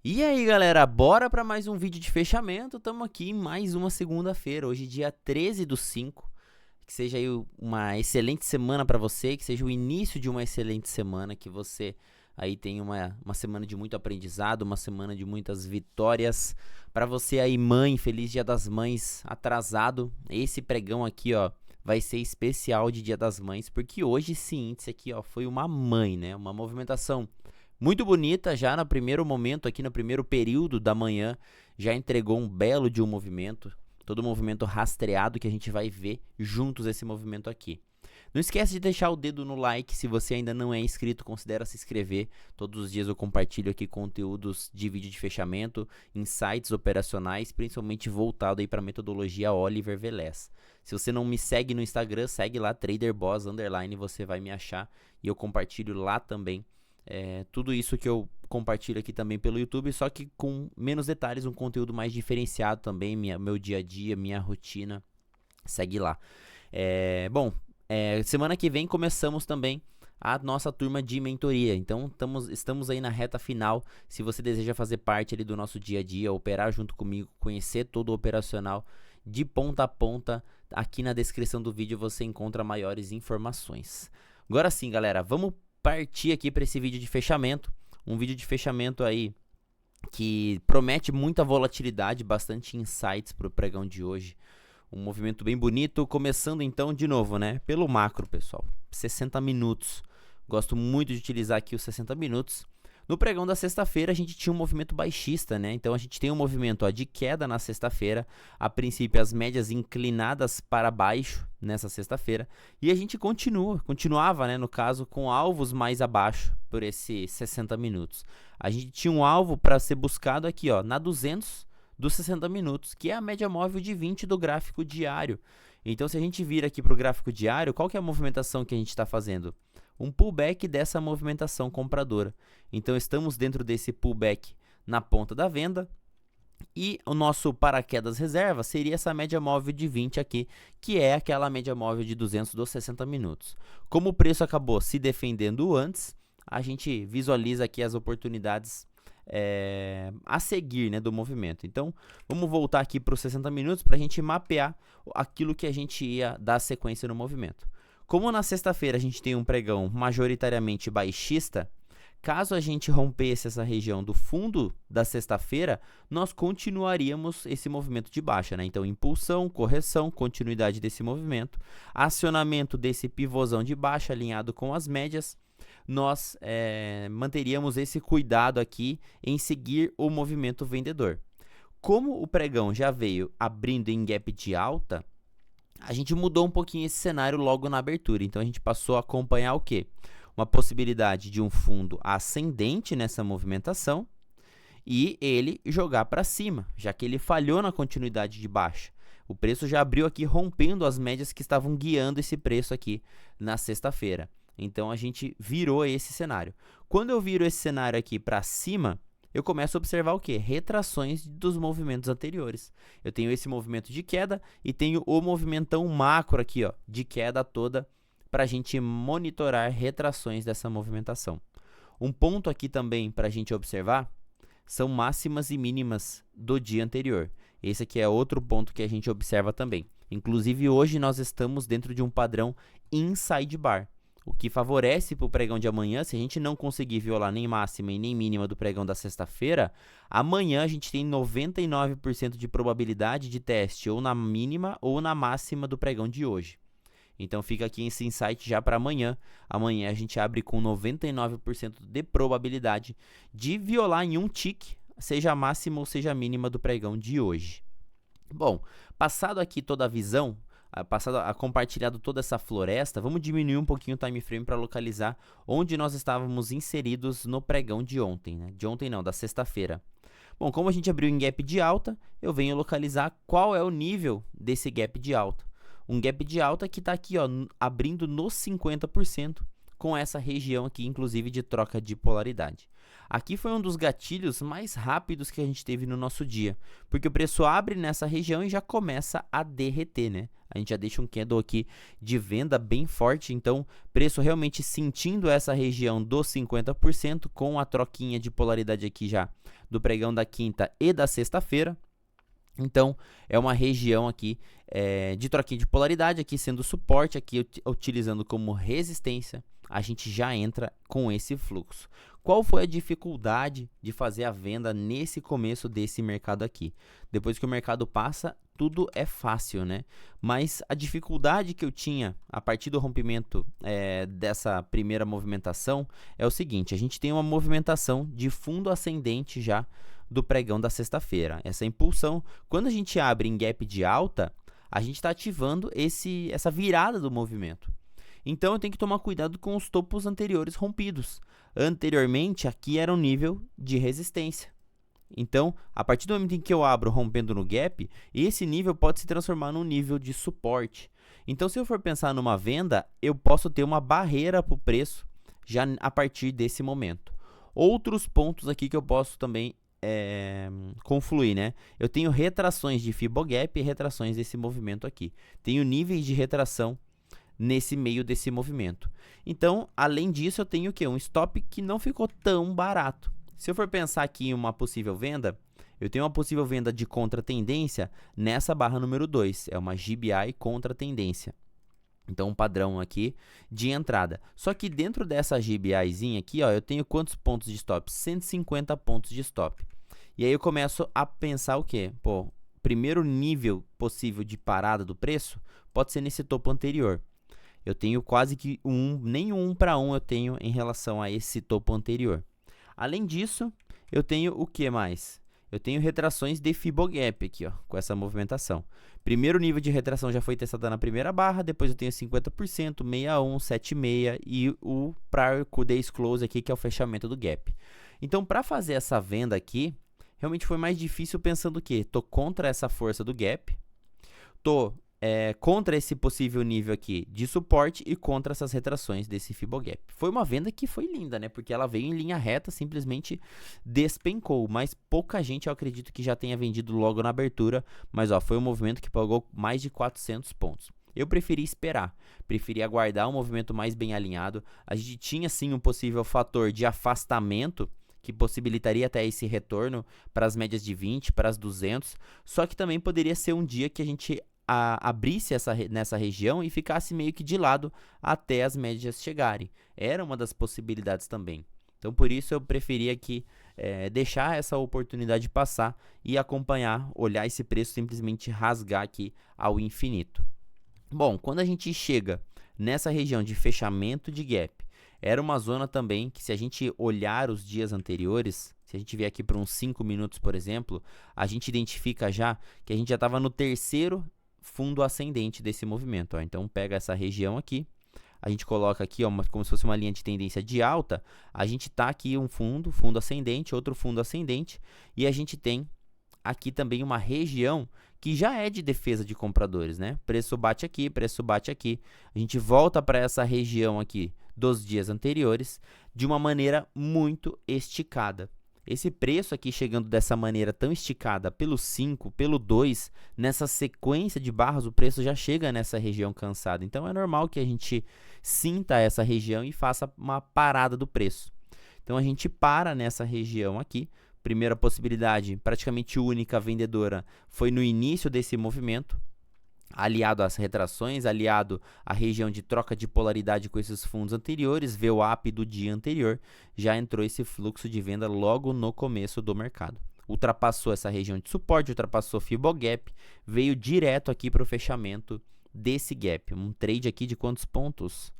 E aí galera, bora para mais um vídeo de fechamento. Estamos aqui em mais uma segunda-feira, hoje dia 13/5. Que seja aí uma excelente semana para você, que seja o início de uma excelente semana, que você aí tenha uma semana de muito aprendizado, uma semana de muitas vitórias. Para você aí mãe, feliz Dia das Mães atrasado. Esse pregão aqui ó, vai ser especial de Dia das Mães, porque hoje sim, esse aqui ó, foi uma mãe, né? Uma movimentação muito bonita, já no primeiro momento, aqui no primeiro período da manhã, já entregou um belo de um movimento, todo movimento rastreado que a gente vai ver juntos esse movimento aqui. Não esquece de deixar o dedo no like, se você ainda não é inscrito, considere se inscrever. Todos os dias eu compartilho aqui conteúdos de vídeo de fechamento, insights operacionais, principalmente voltado aí para a metodologia Oliver Velez. Se você não me segue no Instagram, segue lá TraderBoss_, você vai me achar e eu compartilho lá também. Tudo isso que eu compartilho aqui também pelo YouTube, só que com menos detalhes, um conteúdo mais diferenciado também, meu dia a dia, minha rotina, segue lá. Semana que vem começamos também a nossa turma de mentoria, então estamos aí na reta final. Se você deseja fazer parte ali do nosso dia a dia, operar junto comigo, conhecer todo o operacional de ponta a ponta, aqui na descrição do vídeo você encontra maiores informações. Agora sim galera, vamos partir aqui para esse vídeo de fechamento, um vídeo de fechamento aí que promete muita volatilidade, bastante insights para o pregão de hoje, um movimento bem bonito, começando então de novo, né, pelo macro pessoal, 60 minutos, gosto muito de utilizar aqui os 60 minutos. No pregão da sexta-feira a gente tinha um movimento baixista, né? Então a gente tem um movimento de queda na sexta-feira, a princípio as médias inclinadas para baixo nessa sexta-feira, e a gente continuava, né, no caso, com alvos mais abaixo por esses 60 minutos. A gente tinha um alvo para ser buscado aqui, ó, na 200 dos 60 minutos, que é a média móvel de 20 do gráfico diário. Então se a gente vir aqui para o gráfico diário, qual que é a movimentação que a gente está fazendo? Um pullback dessa movimentação compradora. Então estamos dentro desse pullback na ponta da venda e o nosso paraquedas reserva seria essa média móvel de 20 aqui, que é aquela média móvel de 200 dos 60 minutos. Como o preço acabou se defendendo antes, a gente visualiza aqui as oportunidades a seguir, né, do movimento. Então vamos voltar aqui para os 60 minutos para a gente mapear aquilo que a gente ia dar sequência no movimento. Como na sexta-feira a gente tem um pregão majoritariamente baixista, caso a gente rompesse essa região do fundo da sexta-feira, nós continuaríamos esse movimento de baixa, né? Então, impulsão, correção, continuidade desse movimento, acionamento desse pivôzão de baixa alinhado com as médias, nós manteríamos esse cuidado aqui em seguir o movimento vendedor. Como o pregão já veio abrindo em gap de alta, a gente mudou um pouquinho esse cenário logo na abertura. Então a gente passou a acompanhar o quê? Uma possibilidade de um fundo ascendente nessa movimentação e ele jogar para cima, já que ele falhou na continuidade de baixa. O preço já abriu aqui rompendo as médias que estavam guiando esse preço aqui na sexta-feira. Então a gente virou esse cenário. Quando eu viro esse cenário aqui para cima, eu começo a observar o que? Retrações dos movimentos anteriores. Eu tenho esse movimento de queda e tenho o movimentão macro aqui, ó, de queda toda, para a gente monitorar retrações dessa movimentação. Um ponto aqui também para a gente observar são máximas e mínimas do dia anterior. Esse aqui é outro ponto que a gente observa também. Inclusive hoje nós estamos dentro de um padrão inside bar, o que favorece para o pregão de amanhã. Se a gente não conseguir violar nem máxima e nem mínima do pregão da sexta-feira, amanhã a gente tem 99% de probabilidade de teste ou na mínima ou na máxima do pregão de hoje. Então fica aqui esse insight já para amanhã. Amanhã a gente abre com 99% de probabilidade de violar em um tick, seja a máxima ou seja a mínima do pregão de hoje. Bom, passado aqui toda a visão, passado a compartilhado toda essa floresta, vamos diminuir um pouquinho o time frame para localizar onde nós estávamos inseridos no pregão de ontem, né? De ontem não, da sexta-feira. Bom, como a gente abriu em gap de alta, eu venho localizar qual é o nível desse gap de alta. Um gap de alta que está aqui, ó, abrindo nos 50%, com essa região aqui, inclusive de troca de polaridade. Aqui foi um dos gatilhos mais rápidos que a gente teve no nosso dia, porque o preço abre nessa região e já começa a derreter, né? A gente já deixa um candle aqui de venda bem forte, então preço realmente sentindo essa região dos 50% com a troquinha de polaridade aqui já do pregão da quinta e da sexta-feira. Então, é uma região aqui de troquinha de polaridade, aqui sendo suporte, aqui utilizando como resistência, a gente já entra com esse fluxo. Qual foi a dificuldade de fazer a venda nesse começo desse mercado aqui? Depois que o mercado passa, tudo é fácil, né? Mas a dificuldade que eu tinha a partir do rompimento dessa primeira movimentação é o seguinte: a gente tem uma movimentação de fundo ascendente já do pregão da sexta-feira. Essa impulsão, quando a gente abre em gap de alta, a gente está ativando essa virada do movimento. Então eu tenho que tomar cuidado com os topos anteriores rompidos. Anteriormente, aqui era um nível de resistência. Então, a partir do momento em que eu abro rompendo no gap, esse nível pode se transformar num nível de suporte. Então, se eu for pensar numa venda, eu posso ter uma barreira para o preço já a partir desse momento. Outros pontos aqui que eu posso também confluir, né? Eu tenho retrações de Fibogap e retrações desse movimento aqui. Tenho níveis de retração nesse meio desse movimento. Então, além disso, eu tenho o quê? Um stop que não ficou tão barato. Se eu for pensar aqui em uma possível venda, eu tenho uma possível venda de contra-tendência nessa barra número 2. É uma GBI contra-tendência. Então, um padrão aqui de entrada. Só que dentro dessa GBIzinha aqui, ó, eu tenho quantos pontos de stop? 150 pontos de stop. E aí eu começo a pensar o quê? Pô, primeiro nível possível de parada do preço pode ser nesse topo anterior. Eu tenho quase que nem um 1 para 1 eu tenho em relação a esse topo anterior. Além disso, eu tenho o que mais? Eu tenho retrações de Fibogap aqui, ó, com essa movimentação. Primeiro nível de retração já foi testado na primeira barra, depois eu tenho 50%, 61, 76 e o Prior Days Close aqui, que é o fechamento do gap. Então, para fazer essa venda aqui, realmente foi mais difícil pensando o quê? Tô contra essa força do gap, tô contra esse possível nível aqui de suporte e contra essas retrações desse Fibogap. Foi uma venda que foi linda, né? Porque ela veio em linha reta, simplesmente despencou. Mas pouca gente, eu acredito que já tenha vendido logo na abertura. Mas ó, foi um movimento que pagou mais de 400 pontos. Eu preferi esperar, preferi aguardar um movimento mais bem alinhado. A gente tinha sim um possível fator de afastamento que possibilitaria até esse retorno para as médias de 20, para as 200. Só que também poderia ser um dia que a gente abrisse nessa região e ficasse meio que de lado até as médias chegarem. Era uma das possibilidades também. Então, por isso, eu preferia aqui deixar essa oportunidade passar e acompanhar, olhar esse preço simplesmente rasgar aqui ao infinito. Bom, quando a gente chega nessa região de fechamento de gap, era uma zona também que, se a gente olhar os dias anteriores, se a gente vier aqui para uns 5 minutos, por exemplo, a gente identifica já que a gente já estava no terceiro fundo ascendente desse movimento, ó. Então pega essa região aqui, a gente coloca aqui, ó, como se fosse uma linha de tendência de alta. A gente tá aqui um fundo ascendente, outro fundo ascendente, e a gente tem aqui também uma região que já é de defesa de compradores, né? Preço bate aqui, preço bate aqui. A gente volta para essa região aqui dos dias anteriores de uma maneira muito esticada. Esse preço aqui chegando dessa maneira tão esticada pelo 5, pelo 2, nessa sequência de barras, o preço já chega nessa região cansada. Então, é normal que a gente sinta essa região e faça uma parada do preço. Então, a gente para nessa região aqui. Primeira possibilidade, praticamente única vendedora, foi no início desse movimento, aliado às retrações, aliado à região de troca de polaridade com esses fundos anteriores, VWAP do dia anterior, já entrou esse fluxo de venda logo no começo do mercado. Ultrapassou essa região de suporte, ultrapassou Fibogap, veio direto aqui para o fechamento desse gap. Um trade aqui de quantos pontos?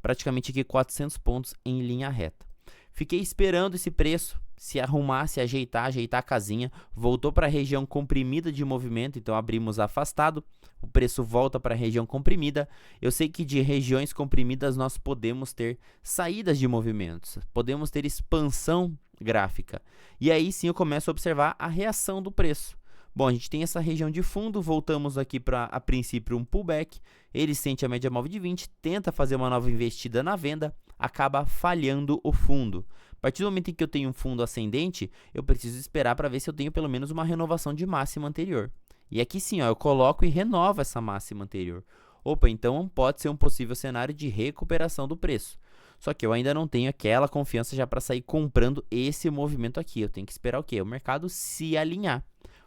Praticamente aqui 400 pontos em linha reta. Fiquei esperando esse preço se arrumar, se ajeitar a casinha, voltou para a região comprimida de movimento, então abrimos afastado, o preço volta para a região comprimida. Eu sei que de regiões comprimidas nós podemos ter saídas de movimentos, podemos ter expansão gráfica, e aí sim eu começo a observar a reação do preço. Bom, a gente tem essa região de fundo, voltamos aqui para, a princípio, um pullback, ele sente a média móvel de 20, tenta fazer uma nova investida na venda, acaba falhando o fundo. A partir do momento em que eu tenho um fundo ascendente, eu preciso esperar para ver se eu tenho pelo menos uma renovação de máxima anterior. E aqui sim, ó, eu coloco e renovo essa máxima anterior. Opa, então pode ser um possível cenário de recuperação do preço. Só que eu ainda não tenho aquela confiança já para sair comprando esse movimento aqui. Eu tenho que esperar o quê? O mercado se alinhar.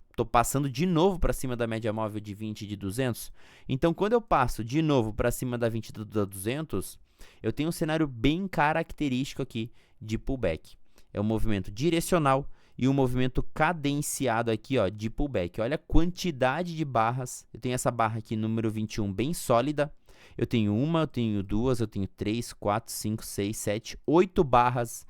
Estou passando de novo para cima da média móvel de 20 e de 200. Então, quando eu passo de novo para cima da 20 e da 200, eu tenho um cenário bem característico aqui de pullback. É um movimento direcional e um movimento cadenciado aqui, ó, de pullback. Olha a quantidade de barras. Eu tenho essa barra aqui, número 21, bem sólida. Eu tenho uma, eu tenho duas, eu tenho 3, 4, 5, 6, 7, 8 barras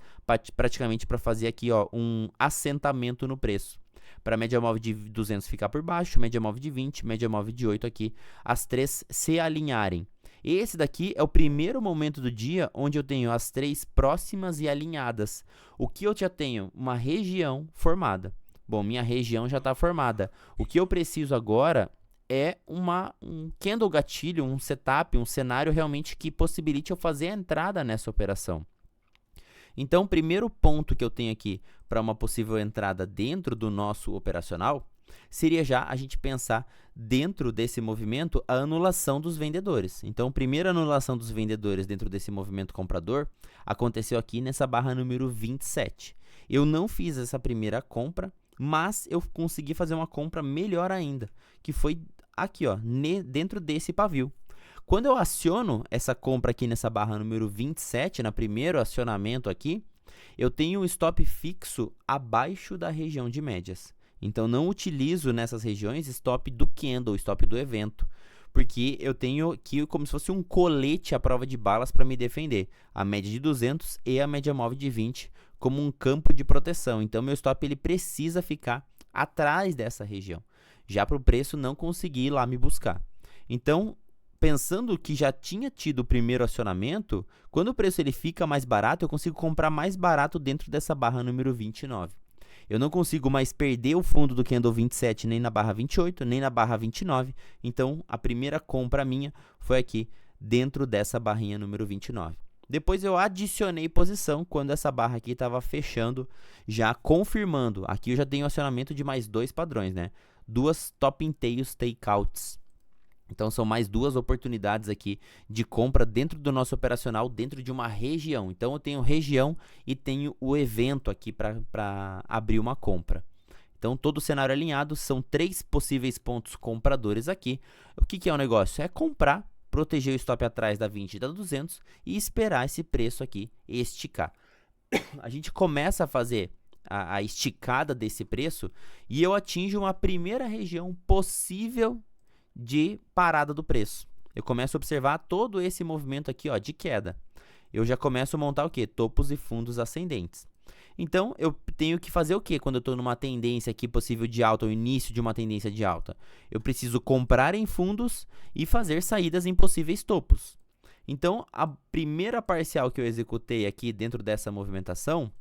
praticamente para fazer aqui, ó, um assentamento no preço. Para a média móvel de 200 ficar por baixo, média móvel de 20, média móvel de 8 aqui, as três se alinharem. Esse daqui é o primeiro momento do dia onde eu tenho as três próximas e alinhadas. O que eu já tenho? Uma região formada. Bom, minha região já está formada. O que eu preciso agora é um candle gatilho, um setup, um cenário realmente que possibilite eu fazer a entrada nessa operação. Então, o primeiro ponto que eu tenho aqui para uma possível entrada dentro do nosso operacional seria já a gente pensar dentro desse movimento a anulação dos vendedores. Então, a primeira anulação dos vendedores dentro desse movimento comprador aconteceu aqui nessa barra número 27. Eu não fiz essa primeira compra, mas eu consegui fazer uma compra melhor ainda, que foi aqui, ó, dentro desse pavio. Quando eu aciono essa compra aqui nessa barra número 27, no primeiro acionamento aqui, eu tenho um stop fixo abaixo da região de médias. Então, não utilizo nessas regiões stop do candle, stop do evento, porque eu tenho aqui como se fosse um colete à prova de balas para me defender. A média de 200 e a média móvel de 20 como um campo de proteção. Então, meu stop ele precisa ficar atrás dessa região, já para o preço não conseguir ir lá me buscar. Então, pensando que já tinha tido o primeiro acionamento, quando o preço ele fica mais barato, eu consigo comprar mais barato dentro dessa barra número 29. Eu não consigo mais perder o fundo do candle 27 nem na barra 28, nem na barra 29. Então, a primeira compra minha foi aqui dentro dessa barrinha número 29. Depois eu adicionei posição quando essa barra aqui estava fechando, já confirmando. Aqui eu já tenho acionamento de mais dois padrões, né? Duas top in tails takeouts. Então, são mais duas oportunidades aqui de compra dentro do nosso operacional, dentro de uma região. Então, eu tenho região e tenho o evento aqui para abrir uma compra. Então, todo o cenário alinhado, são três possíveis pontos compradores aqui. O que é o negócio? É comprar, proteger o stop atrás da 20 e da 200 e esperar esse preço aqui esticar. A gente começa a fazer a esticada desse preço e eu atinjo uma primeira região possível de parada do preço. Eu começo a observar todo esse movimento aqui, ó, de queda. Eu já começo a montar o quê? Topos e fundos ascendentes. Então, eu tenho que fazer o quê quando eu estou numa tendência aqui possível de alta, o início de uma tendência de alta? Eu preciso comprar em fundos e fazer saídas em possíveis topos. Então, a primeira parcial que eu executei aqui dentro dessa movimentação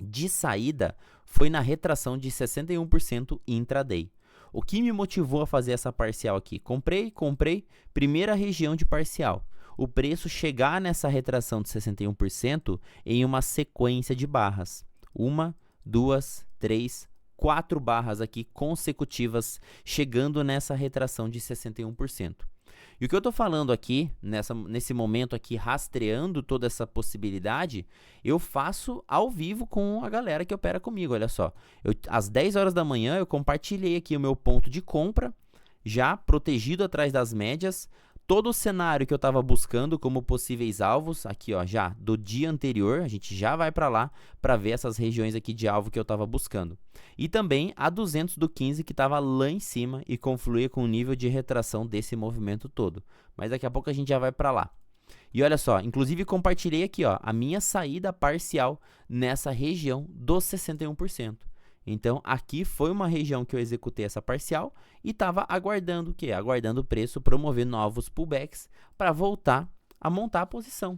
de saída foi na retração de 61% intraday. O que me motivou a fazer essa parcial aqui? Comprei, primeira região de parcial. O preço chegar nessa retração de 61% em uma sequência de barras. 1, 2, 3, 4 barras aqui consecutivas chegando nessa retração de 61%. E o que eu estou falando aqui, nesse momento aqui, rastreando toda essa possibilidade, eu faço ao vivo com a galera que opera comigo, olha só. Às 10 horas da manhã, eu compartilhei aqui o meu ponto de compra, já protegido atrás das médias, todo o cenário que eu estava buscando como possíveis alvos, aqui ó, já do dia anterior, a gente já vai para lá para ver essas regiões aqui de alvo que eu estava buscando. E também a 200 do 15 que estava lá em cima e confluía com o nível de retração desse movimento todo. Mas daqui a pouco a gente já vai para lá. E olha só, inclusive compartilhei aqui ó, a minha saída parcial nessa região dos 61%. Então, aqui foi uma região que eu executei essa parcial e estava aguardando o quê? Aguardando o preço promover novos pullbacks para voltar a montar a posição.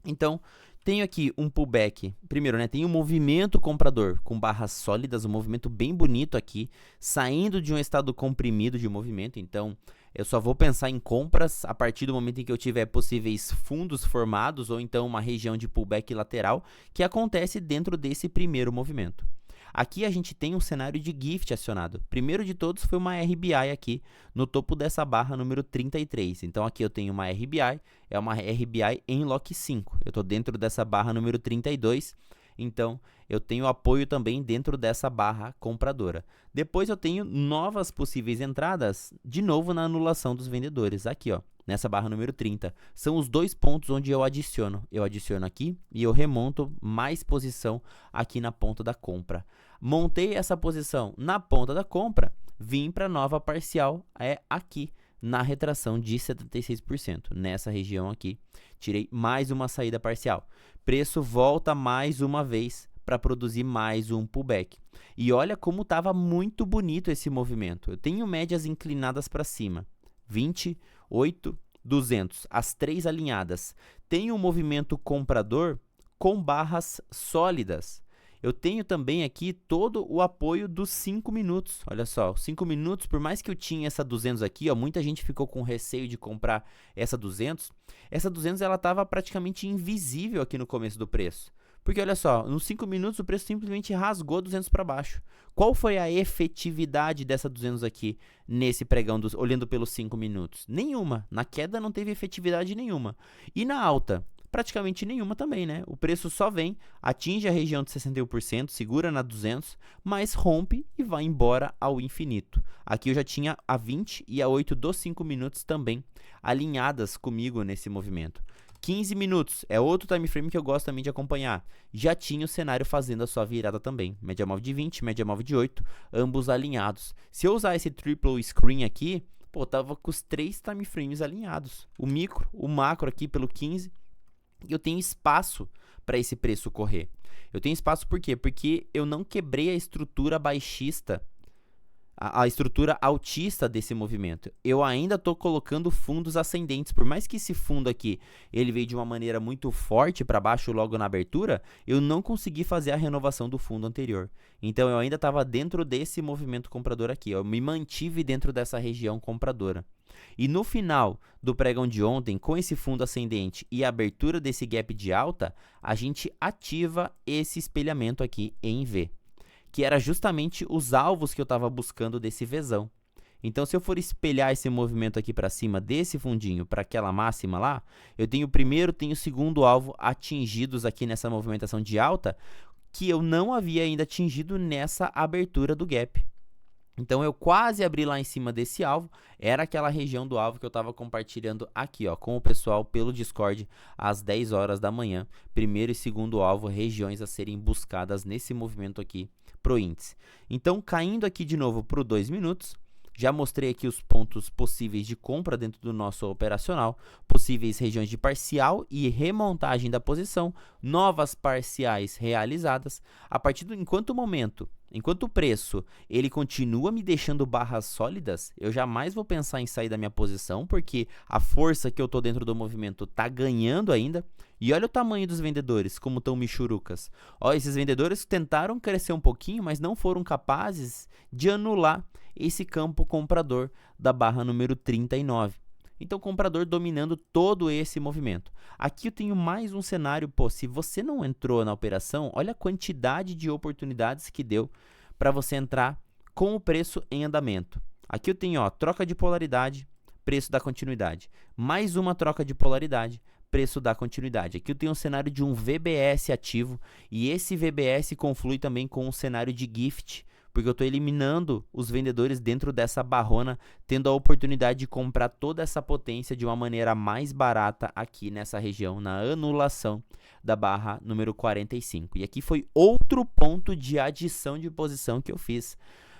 Então, tenho aqui um pullback. Primeiro, né, tem um movimento comprador com barras sólidas, um movimento bem bonito aqui, saindo de um estado comprimido de movimento. Então, Eu só vou pensar em compras a partir do momento em que eu tiver possíveis fundos formados ou então uma região de pullback lateral que acontece dentro desse primeiro movimento. Aqui a gente tem um cenário de gift acionado. Primeiro de todos foi uma RBI aqui no topo dessa barra número 33. Então aqui eu tenho uma RBI, é uma RBI em lock 5. Eu estou dentro dessa barra número 32. Então, eu tenho apoio também dentro dessa barra compradora. Depois eu tenho novas possíveis entradas, de novo na anulação dos vendedores, aqui ó, nessa barra número 30. São os dois pontos onde eu adiciono. Eu adiciono aqui e eu remonto mais posição aqui na ponta da compra. Montei essa posição na ponta da compra, vim para nova parcial, aqui na retração de 76%, nessa região aqui. Tirei mais uma saída parcial. Preço volta mais uma vez para produzir mais um pullback. E olha como estava muito bonito esse movimento. Eu tenho médias inclinadas para cima. 28, 200, as três alinhadas. Tenho um movimento comprador com barras sólidas. Eu tenho também aqui todo o apoio dos 5 minutos. Olha só, 5 minutos, por mais que eu tinha essa 200 aqui, ó, muita gente ficou com receio de comprar essa 200. Essa 200 ela estava praticamente invisível aqui no começo do preço. Porque olha só, nos 5 minutos o preço simplesmente rasgou 200 para baixo. Qual foi a efetividade dessa 200 aqui nesse pregão, olhando pelos 5 minutos? Nenhuma. Na queda não teve efetividade nenhuma. E na alta? Praticamente nenhuma também, né? O preço só vem, atinge a região de 61%, segura na 200, mas rompe e vai embora ao infinito. Aqui eu já tinha a 20 e a 8 dos 5 minutos também alinhadas comigo nesse movimento. 15 minutos é outro time frame que eu gosto também de acompanhar. Já tinha o cenário fazendo a sua virada também. Média móvel de 20, média móvel de 8, ambos alinhados. Se eu usar esse triple screen aqui, pô, tava com os 3 time frames alinhados. O micro, o macro aqui pelo 15. Eu tenho espaço para esse preço correr. Eu tenho espaço por quê? Porque eu não quebrei a estrutura baixista, a estrutura altista desse movimento. Eu ainda estou colocando fundos ascendentes. Por mais que esse fundo aqui ele veio de uma maneira muito forte para baixo logo na abertura, eu não consegui fazer a renovação do fundo anterior. Então eu ainda estava dentro desse movimento comprador aqui. Eu me mantive dentro dessa região compradora. E no final do pregão de ontem, com esse fundo ascendente e a abertura desse gap de alta, a gente ativa esse espelhamento aqui em V, que era justamente os alvos que eu estava buscando desse Vzão. Então, se eu for espelhar esse movimento aqui para cima desse fundinho para aquela máxima lá, eu tenho o primeiro, tenho o segundo alvo atingidos aqui nessa movimentação de alta, que eu não havia ainda atingido nessa abertura do gap. Então, eu quase abri lá em cima desse alvo, era aquela região do alvo que eu estava compartilhando aqui, ó, com o pessoal pelo Discord às 10 horas da manhã. Primeiro e segundo alvo, regiões a serem buscadas nesse movimento aqui para o índice. Então, caindo aqui de novo para o 2 minutos, já mostrei aqui os pontos possíveis de compra dentro do nosso operacional, possíveis regiões de parcial e remontagem da posição, novas parciais realizadas. A partir do enquanto o preço ele continua me deixando barras sólidas, eu jamais vou pensar em sair da minha posição, porque a força que eu estou dentro do movimento está ganhando ainda. E olha o tamanho dos vendedores, como estão michurucas. Ó, esses vendedores tentaram crescer um pouquinho, mas não foram capazes de anular esse campo comprador da barra número 39. Então, o comprador dominando todo esse movimento. Aqui eu tenho mais um cenário, pô, se você não entrou na operação, olha a quantidade de oportunidades que deu para você entrar com o preço em andamento. Aqui eu tenho, ó, troca de polaridade, preço da continuidade. Mais uma troca de polaridade, preço da continuidade. Aqui eu tenho um cenário de um VBS ativo e esse VBS conflui também com um cenário de gift, porque eu estou eliminando os vendedores dentro dessa barrona, tendo a oportunidade de comprar toda essa potência de uma maneira mais barata aqui nessa região, na anulação da barra número 45. E aqui foi outro ponto de adição de posição que eu fiz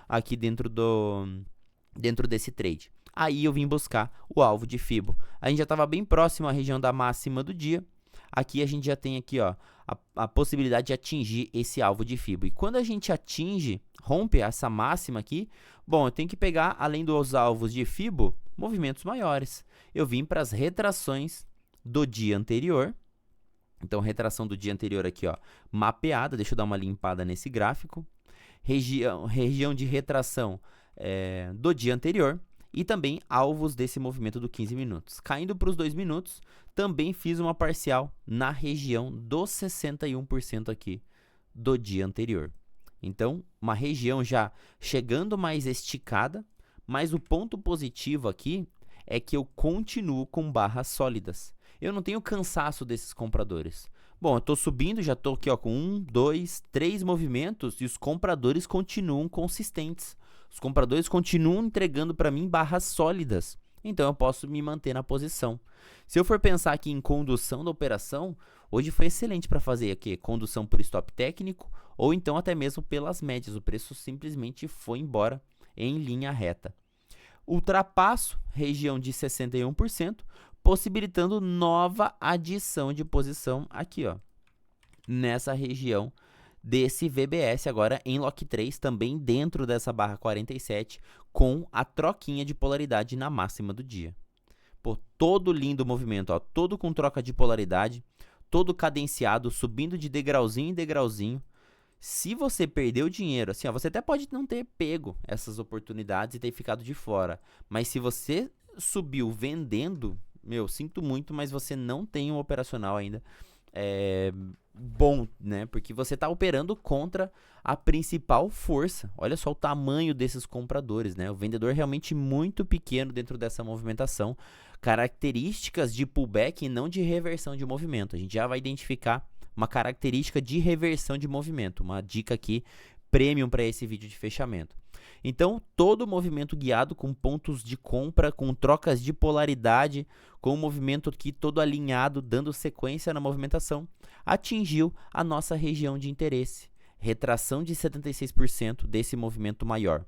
aqui dentro desse trade. Aí eu vim buscar o alvo de Fibo. A gente já estava bem próximo à região da máxima do dia. Aqui a gente já tem aqui, ó, a possibilidade de atingir esse alvo de Fibo. E quando a gente rompe essa máxima aqui, bom, eu tenho que pegar, além dos alvos de Fibo, movimentos maiores. Eu vim para as retrações do dia anterior. Então, retração do dia anterior aqui, ó, mapeada. Deixa eu dar uma limpada nesse gráfico. Região de retração do dia anterior. e também alvos desse movimento do 15 minutos. Caindo para os 2 minutos, também fiz uma parcial na região dos 61% aqui do dia anterior. Então, uma região já chegando mais esticada, mas o ponto positivo aqui é que eu continuo com barras sólidas. Eu não tenho cansaço desses compradores. Bom, eu estou subindo, já estou aqui ó, com 1, 2, 3 movimentos e os compradores continuam consistentes. Os compradores continuam entregando para mim barras sólidas. Então, eu posso me manter na posição. Se eu for pensar aqui em condução da operação, hoje foi excelente para fazer aqui condução por stop técnico ou então até mesmo pelas médias. O preço simplesmente foi embora em linha reta. Ultrapasso região de 61%, possibilitando nova adição de posição aqui, ó, nessa região desse VBS agora em Lock 3, também dentro dessa barra 47, com a troquinha de polaridade na máxima do dia. Pô, todo lindo movimento, ó, todo com troca de polaridade, todo cadenciado, subindo de degrauzinho em degrauzinho. Se você perdeu dinheiro, assim, ó, você até pode não ter pego essas oportunidades e ter ficado de fora, mas se você subiu vendendo, meu, sinto muito, mas você não tem um operacional ainda bom, né? Porque você está operando contra a principal força. Olha só o tamanho desses compradores, né? O vendedor realmente muito pequeno dentro dessa movimentação. Características de pullback e não de reversão de movimento. A gente já vai identificar uma característica de reversão de movimento. Uma dica aqui, premium para esse vídeo de fechamento. Então, todo movimento guiado com pontos de compra, com trocas de polaridade, com o movimento aqui todo alinhado, dando sequência na movimentação, atingiu a nossa região de interesse. Retração de 76% desse movimento maior.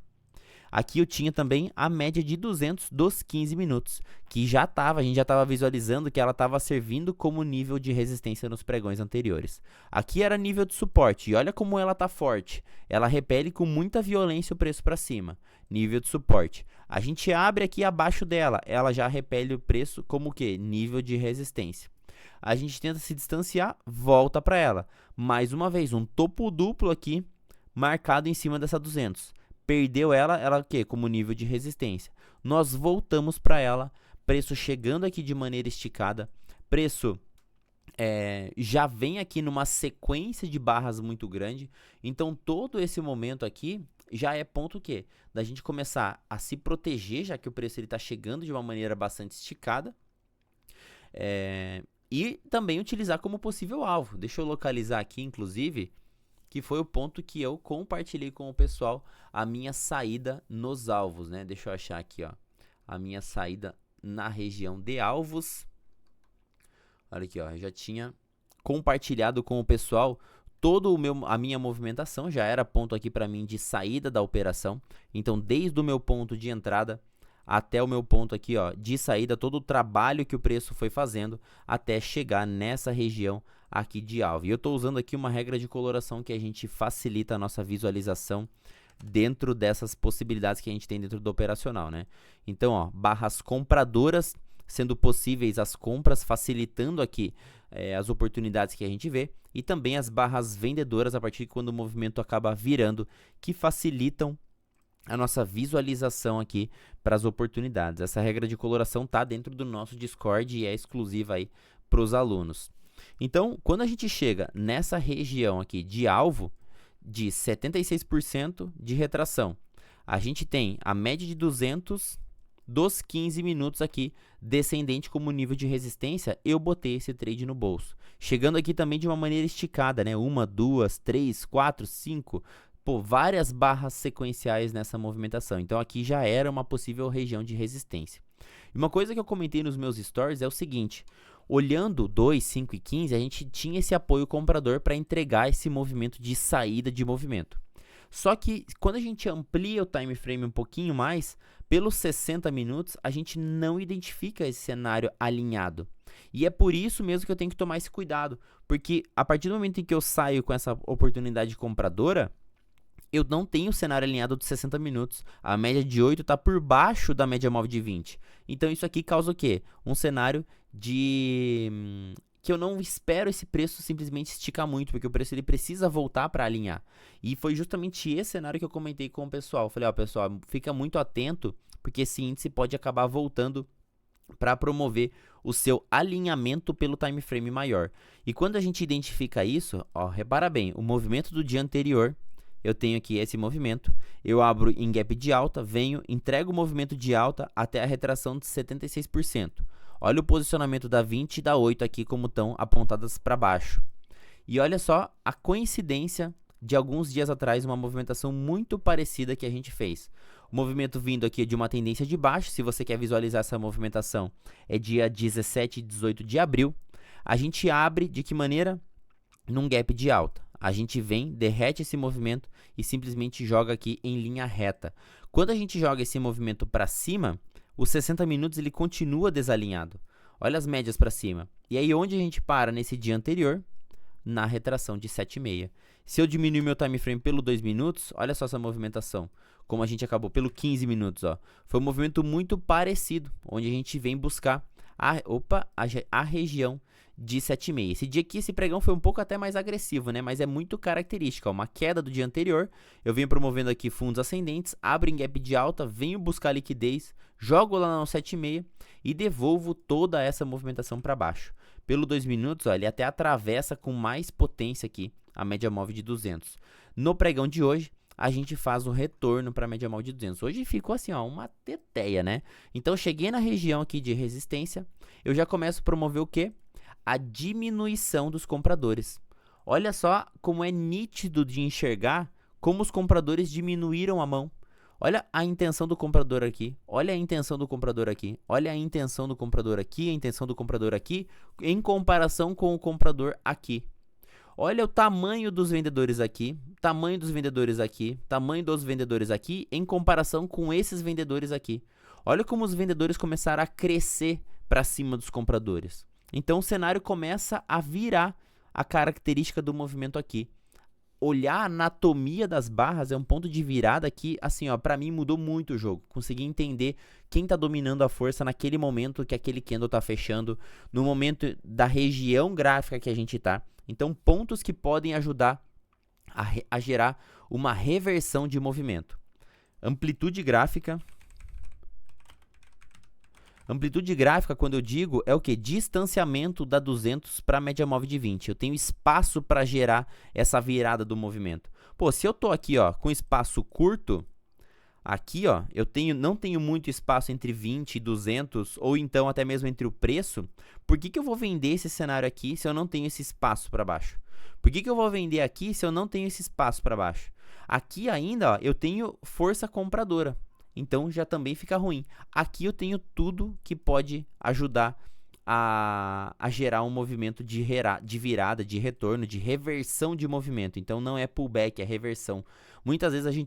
Aqui eu tinha também a média de 200 dos 15 minutos, que a gente já estava visualizando que ela estava servindo como nível de resistência nos pregões anteriores. Aqui era nível de suporte, e olha como ela está forte. Ela repele com muita violência o preço para cima. Nível de suporte. A gente abre aqui abaixo dela, ela já repele o preço como o quê? Nível de resistência. A gente tenta se distanciar, volta para ela. Mais uma vez, um topo duplo aqui, marcado em cima dessa 200. Perdeu ela o quê? Como nível de resistência. Nós voltamos para ela, preço chegando aqui de maneira esticada, preço já vem aqui numa sequência de barras muito grande, então todo esse momento aqui já é ponto o quê? Da gente começar a se proteger, já que o preço está chegando de uma maneira bastante esticada, e também utilizar como possível alvo. Deixa eu localizar aqui, inclusive, que foi o ponto que eu compartilhei com o pessoal, a minha saída nos alvos, né? Deixa eu achar aqui, ó, a minha saída na região de alvos. Olha aqui, ó, eu já tinha compartilhado com o pessoal a minha movimentação, já era ponto aqui para mim de saída da operação. Então, desde o meu ponto de entrada até o meu ponto aqui, ó, de saída, todo o trabalho que o preço foi fazendo até chegar nessa região aqui de alvo. E eu estou usando aqui uma regra de coloração que a gente facilita a nossa visualização dentro dessas possibilidades que a gente tem dentro do operacional, né? Então, ó, barras compradoras sendo possíveis as compras, facilitando aqui as oportunidades que a gente vê, e também as barras vendedoras a partir de quando o movimento acaba virando, que facilitam a nossa visualização aqui para as oportunidades. Essa regra de coloração está dentro do nosso Discord e é exclusiva aí para os alunos. Então, quando a gente chega nessa região aqui de alvo de 76% de retração, a gente tem a média de 200 dos 15 minutos aqui descendente como nível de resistência. Eu botei esse trade no bolso. Chegando aqui também de uma maneira esticada, né? 1, 2, 3, 4, 5... Pô, várias barras sequenciais nessa movimentação. Então, aqui já era uma possível região de resistência. E uma coisa que eu comentei nos meus stories é o seguinte: olhando 2, 5 e 15, a gente tinha esse apoio comprador para entregar esse movimento de saída de movimento. Só que quando a gente amplia o time frame um pouquinho mais, pelos 60 minutos, a gente não identifica esse cenário alinhado. E é por isso mesmo que eu tenho que tomar esse cuidado. Porque a partir do momento em que eu saio com essa oportunidade compradora, eu não tenho o cenário alinhado de 60 minutos. A média de 8 está por baixo da média móvel de 20. Então, isso aqui causa o quê? Um cenário que eu não espero esse preço simplesmente esticar muito, porque o preço ele precisa voltar para alinhar. E foi justamente esse cenário que eu comentei com o pessoal. Falei, ó, pessoal, fica muito atento, porque esse índice pode acabar voltando para promover o seu alinhamento pelo time frame maior. E quando a gente identifica isso, ó, repara bem, o movimento do dia anterior, eu tenho aqui esse movimento, eu abro em gap de alta, venho, entrego o movimento de alta até a retração de 76%. Olha o posicionamento da 20 e da 8 aqui como estão apontadas para baixo. E olha só a coincidência de alguns dias atrás, uma movimentação muito parecida que a gente fez. O movimento vindo aqui de uma tendência de baixo, se você quer visualizar essa movimentação, é dia 17 e 18 de abril. A gente abre de que maneira? Num gap de alta. A gente vem, derrete esse movimento e simplesmente joga aqui em linha reta. Quando a gente joga esse movimento para cima, os 60 minutos ele continua desalinhado. Olha as médias para cima. E aí onde a gente para nesse dia anterior? Na retração de 7,6. Se eu diminuir meu time frame pelo 2 minutos, olha só essa movimentação. Como a gente acabou pelo 15 minutos, ó. Foi um movimento muito parecido, onde a gente vem buscar a região de 7,6. Esse dia aqui, esse pregão foi um pouco até mais agressivo, né? Mas é muito característico, ó. Uma queda do dia anterior, eu venho promovendo aqui fundos ascendentes, abro em gap de alta, venho buscar liquidez, jogo lá no 7,6 e devolvo toda essa movimentação para baixo. Pelo 2 minutos, ó, ele até atravessa com mais potência aqui a média móvel de 200. No pregão de hoje, a gente faz o retorno para a média móvel de 200. Hoje ficou assim, ó, uma teteia, né? Então, cheguei na região aqui de resistência, eu já começo a promover o quê? A diminuição dos compradores. Olha só como é nítido de enxergar como os compradores diminuíram a mão. Olha a intenção do comprador aqui, olha a intenção do comprador aqui, olha a intenção do comprador aqui, a intenção do comprador aqui, em comparação com o comprador aqui. Olha o tamanho dos vendedores aqui, tamanho dos vendedores aqui, tamanho dos vendedores aqui, em comparação com esses vendedores aqui. Olha como os vendedores começaram a crescer para cima dos compradores. Então o cenário começa a virar a característica do movimento aqui. Olhar a anatomia das barras é um ponto de virada que, assim, ó, para mim mudou muito o jogo. Consegui entender quem tá dominando a força naquele momento que aquele candle tá fechando, no momento da região gráfica que a gente tá. Então, pontos que podem ajudar a gerar uma reversão de movimento. Amplitude gráfica. Amplitude gráfica, quando eu digo, é o que? Distanciamento da 200 para a média móvel de 20. Eu tenho espaço para gerar essa virada do movimento. Pô, se eu tô aqui, ó, com espaço curto, aqui, ó, não tenho muito espaço entre 20 e 200, ou então até mesmo entre o preço, por que eu vou vender esse cenário aqui se eu não tenho esse espaço para baixo? Por que eu vou vender aqui se eu não tenho esse espaço para baixo? Aqui ainda, ó, eu tenho força compradora. Então já também fica ruim. Aqui eu tenho tudo que pode ajudar a gerar um movimento de virada, de retorno, de reversão de movimento. Então não é pullback, é reversão. Muitas vezes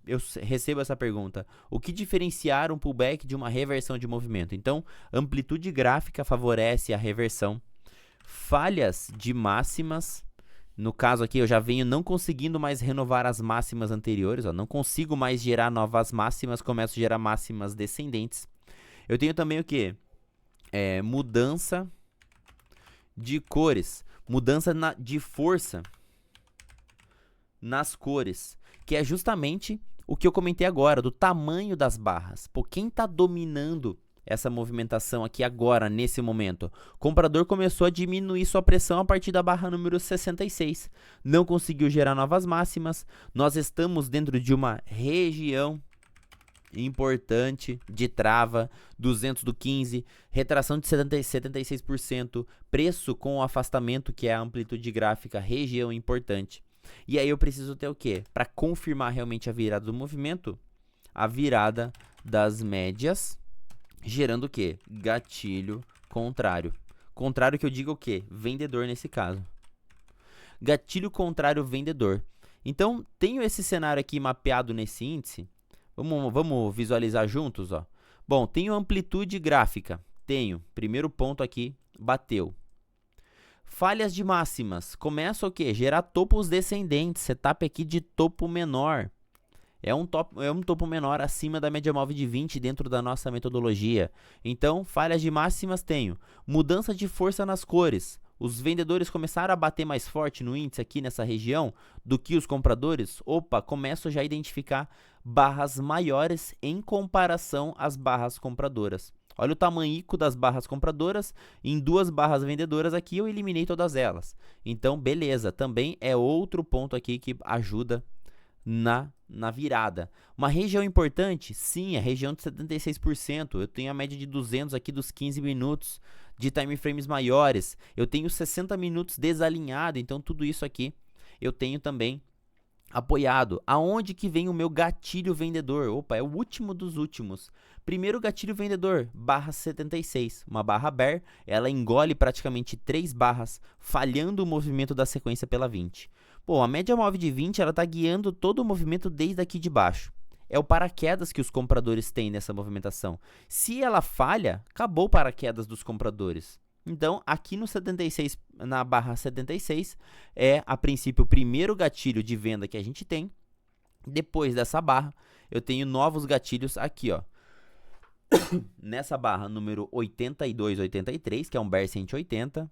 eu recebo essa pergunta: o que diferenciar um pullback de uma reversão de movimento? Então, amplitude gráfica favorece a reversão. Falhas de máximas. No caso aqui, eu já venho não conseguindo mais renovar as máximas anteriores, ó, não consigo mais gerar novas máximas, começo a gerar máximas descendentes. Eu tenho também o que? Mudança de cores, mudança de força nas cores, que é justamente o que eu comentei agora, do tamanho das barras. Pô, quem está dominando essa movimentação aqui agora, nesse momento? O comprador começou a diminuir sua pressão a partir da barra número 66. Não conseguiu gerar novas máximas. Nós estamos dentro de uma região importante de trava, 200 do 15, retração de 76%, preço com o afastamento, que é a amplitude gráfica, região importante. E aí eu preciso ter o quê? Para confirmar realmente a virada do movimento, a virada das médias, gerando o quê? Gatilho contrário. Contrário que eu digo o quê? Vendedor nesse caso. Gatilho contrário vendedor. Então, tenho esse cenário aqui mapeado nesse índice. Vamos visualizar juntos, ó. Bom, tenho amplitude gráfica. Tenho. Primeiro ponto aqui, bateu. Falhas de máximas. Começa o quê? Gerar topos descendentes. Setup aqui de topo menor. É um topo menor acima da média móvel de 20 dentro da nossa metodologia. Então, falhas de máximas tenho. Mudança de força nas cores. Os vendedores começaram a bater mais forte no índice aqui nessa região do que os compradores. Opa, começo já a identificar barras maiores em comparação às barras compradoras. Olha o tamanhico das barras compradoras, em 2 barras vendedoras aqui eu eliminei todas elas. Então, beleza, também é outro ponto aqui que ajuda na virada. Uma região importante? Sim, a região de 76%. Eu tenho a média de 200 aqui dos 15 minutos de time frames maiores. Eu tenho 60 minutos desalinhado, então tudo isso aqui eu tenho também apoiado. Aonde que vem o meu gatilho vendedor? Opa, é o último dos últimos. Primeiro gatilho vendedor, barra 76, uma barra bear, ela engole praticamente 3 barras, falhando o movimento da sequência pela 20. Bom, a média móvel de 20, ela está guiando todo o movimento desde aqui de baixo. É o paraquedas que os compradores têm nessa movimentação. Se ela falha, acabou o paraquedas dos compradores. Então, aqui no 76, na barra 76, é a princípio o primeiro gatilho de venda que a gente tem. Depois dessa barra, eu tenho novos gatilhos aqui, ó. Nessa barra número 8283, que é um bear 180.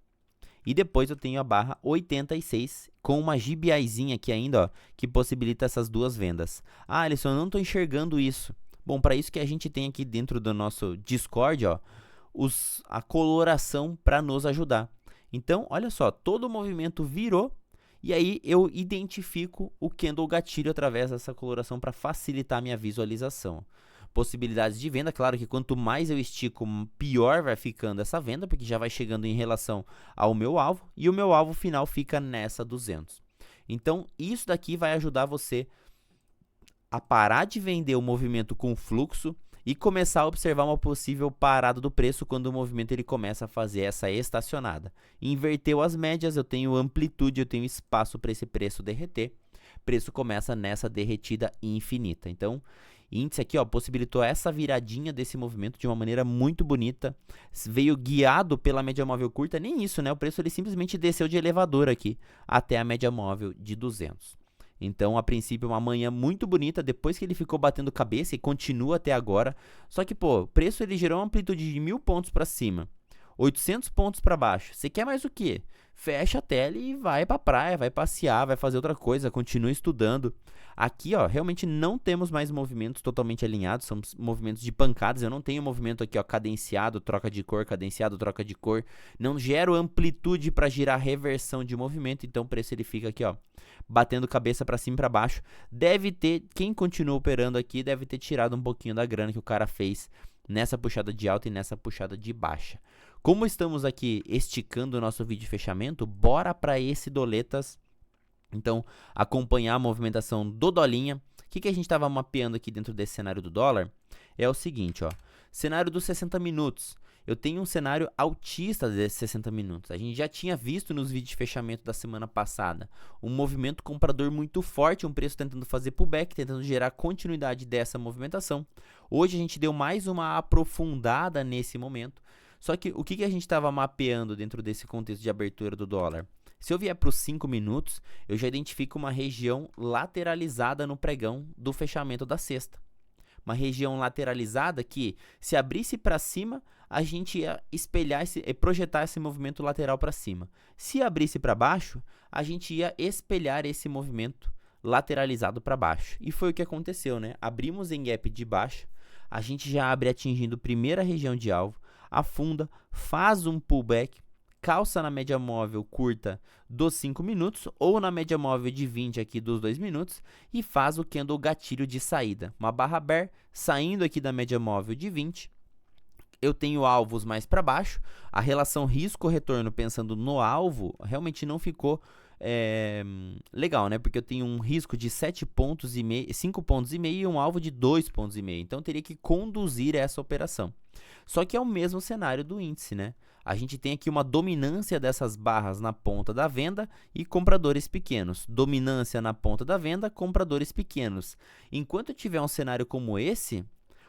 E depois eu tenho a barra 86 com uma GBIzinha aqui ainda, ó, que possibilita essas duas vendas. Ah, Alisson, eu não estou enxergando isso. Bom, para isso que a gente tem aqui dentro do nosso Discord, ó, a coloração para nos ajudar. Então, olha só, todo o movimento virou e aí eu identifico o candle gatilho através dessa coloração para facilitar a minha visualização. Possibilidades de venda, claro que quanto mais eu estico, pior vai ficando essa venda, porque já vai chegando em relação ao meu alvo, e o meu alvo final fica nessa 200. Então, isso daqui vai ajudar você a parar de vender o movimento com fluxo e começar a observar uma possível parada do preço quando o movimento ele começa a fazer essa estacionada. Inverteu as médias, eu tenho amplitude, eu tenho espaço para esse preço derreter. O preço começa nessa derretida infinita. Então, índice aqui, ó, possibilitou essa viradinha desse movimento de uma maneira muito bonita. Veio guiado pela média móvel curta, nem isso, né? O preço ele simplesmente desceu de elevador aqui até a média móvel de 200. Então, a princípio, uma manhã muito bonita, depois que ele ficou batendo cabeça e continua até agora. Só que, pô, o preço ele gerou uma amplitude de 1000 pontos para cima, 800 pontos para baixo. Você quer mais o quê? Fecha a tela e vai pra praia, vai passear, vai fazer outra coisa, continua estudando. Aqui, ó, realmente não temos mais movimentos totalmente alinhados, são movimentos de pancadas. Eu não tenho movimento aqui, ó, cadenciado, troca de cor, cadenciado, troca de cor. Não gero amplitude para girar reversão de movimento, então o preço ele fica aqui, ó, batendo cabeça para cima e para baixo. Deve ter, quem continua operando aqui, deve ter tirado um pouquinho da grana que o cara fez nessa puxada de alta e nessa puxada de baixa. Como estamos aqui esticando o nosso vídeo de fechamento, bora para esse doletas. Então, acompanhar a movimentação do dolinha. O que a gente estava mapeando aqui dentro desse cenário do dólar? É o seguinte, ó. Cenário dos 60 minutos. Eu tenho um cenário altista desses 60 minutos. A gente já tinha visto nos vídeos de fechamento da semana passada um movimento comprador muito forte, um preço tentando fazer pullback, tentando gerar continuidade dessa movimentação. Hoje a gente deu mais uma aprofundada nesse momento. Só que o que a gente estava mapeando dentro desse contexto de abertura do dólar? Se eu vier para os 5 minutos, eu já identifico uma região lateralizada no pregão do fechamento da sexta. Uma região lateralizada que, se abrisse para cima, a gente ia espelhar projetar esse movimento lateral para cima. Se abrisse para baixo, a gente ia espelhar esse movimento lateralizado para baixo. E foi o que aconteceu, né? Abrimos em gap de baixa, a gente já abre atingindo a primeira região de alvo, afunda, faz um pullback, calça na média móvel curta dos 5 minutos ou na média móvel de 20 aqui dos 2 minutos e faz o candle gatilho de saída. Uma barra bear saindo aqui da média móvel de 20. Eu tenho alvos mais para baixo. A relação risco-retorno pensando no alvo realmente não ficou legal, né? Porque eu tenho um risco de 7 pontos e meio, 5 pontos e meio e um alvo de 2 pontos e meio. Então, eu teria que conduzir essa operação. Só que é o mesmo cenário do índice, né? A gente tem aqui uma dominância dessas barras na ponta da venda e compradores pequenos. Dominância na ponta da venda, compradores pequenos. Enquanto eu tiver um cenário como esse,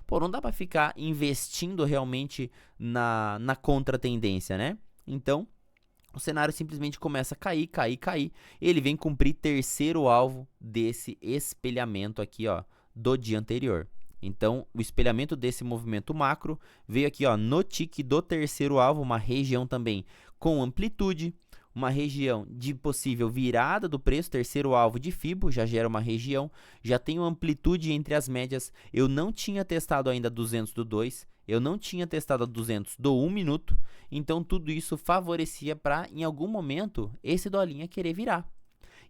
pô, não dá para ficar investindo realmente na contratendência, né? Então, o cenário simplesmente começa a cair, cair, cair. Ele vem cumprir terceiro alvo desse espelhamento aqui, ó, do dia anterior. Então, o espelhamento desse movimento macro veio aqui, ó, no tique do terceiro alvo, uma região também com amplitude, uma região de possível virada do preço, terceiro alvo de Fibo, já gera uma região, já tem uma amplitude entre as médias. Eu não tinha testado ainda 200 do 2, eu não tinha testado a 200 do 1 minuto, então tudo isso favorecia para, em algum momento, esse dolinha querer virar.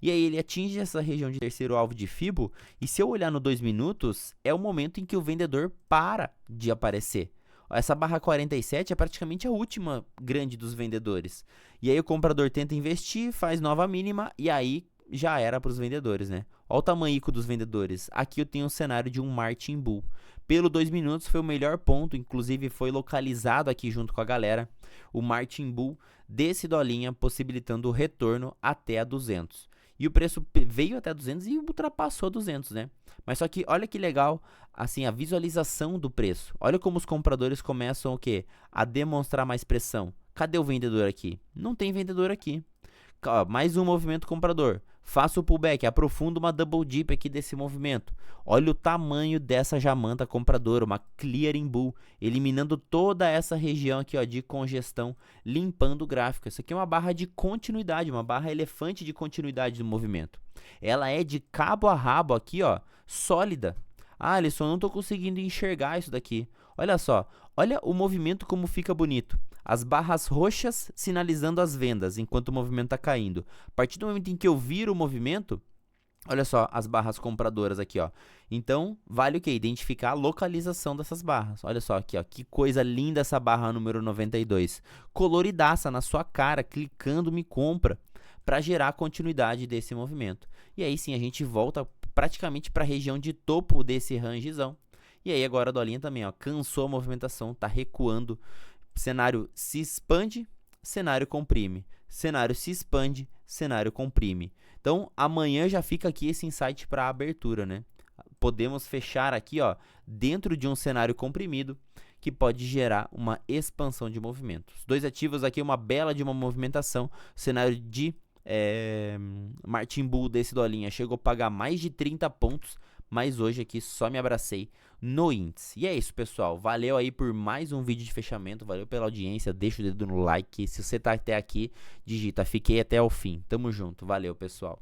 E aí ele atinge essa região de terceiro alvo de Fibo, e se eu olhar no 2 minutos, é o momento em que o vendedor para de aparecer. Essa barra 47 é praticamente a última grande dos vendedores. E aí o comprador tenta investir, faz nova mínima, e aí já era para os vendedores, né? Olha o tamanhico dos vendedores. Aqui eu tenho um cenário de um Martin Bull. Pelo 2 minutos foi o melhor ponto, inclusive foi localizado aqui junto com a galera, o Martin Bull desse dolinha, possibilitando o retorno até a 200. E o preço veio até 200 e ultrapassou 200, né? Mas só que olha que legal, assim, a visualização do preço. Olha como os compradores começam o quê? A demonstrar mais pressão. Cadê o vendedor aqui? Não tem vendedor aqui. Mais um movimento comprador. Faça o pullback, aprofunda uma double dip aqui desse movimento. Olha o tamanho dessa jamanta compradora, uma clearing bull, eliminando toda essa região aqui, ó, de congestão, limpando o gráfico. Isso aqui é uma barra de continuidade, uma barra elefante de continuidade do movimento. Ela é de cabo a rabo aqui, ó, sólida. Ah, Alisson, não estou conseguindo enxergar isso daqui. Olha só, olha o movimento como fica bonito. As barras roxas sinalizando as vendas enquanto o movimento está caindo. A partir do momento em que eu viro o movimento, olha só as barras compradoras aqui, ó. Então, vale o quê? Identificar a localização dessas barras. Olha só aqui, ó. Que coisa linda essa barra número 92. Coloridaça na sua cara, clicando me compra, para gerar a continuidade desse movimento. E aí sim, a gente volta praticamente para a região de topo desse rangezão. E aí agora a dolinha também, ó, cansou a movimentação, tá recuando. Cenário se expande, cenário comprime. Cenário se expande, cenário comprime. Então, amanhã já fica aqui esse insight para a abertura, né? Podemos fechar aqui, ó, dentro de um cenário comprimido que pode gerar uma expansão de movimento. Os dois ativos aqui, uma bela de uma movimentação. Cenário de Martin Bull desse dolinha chegou a pagar mais de 30 pontos, mas hoje aqui só me abracei no índice. E é isso, pessoal. Valeu aí por mais um vídeo de fechamento. Valeu pela audiência. Deixa o dedo no like. Se você tá até aqui, digita "Fiquei até o fim". Tamo junto. Valeu, pessoal.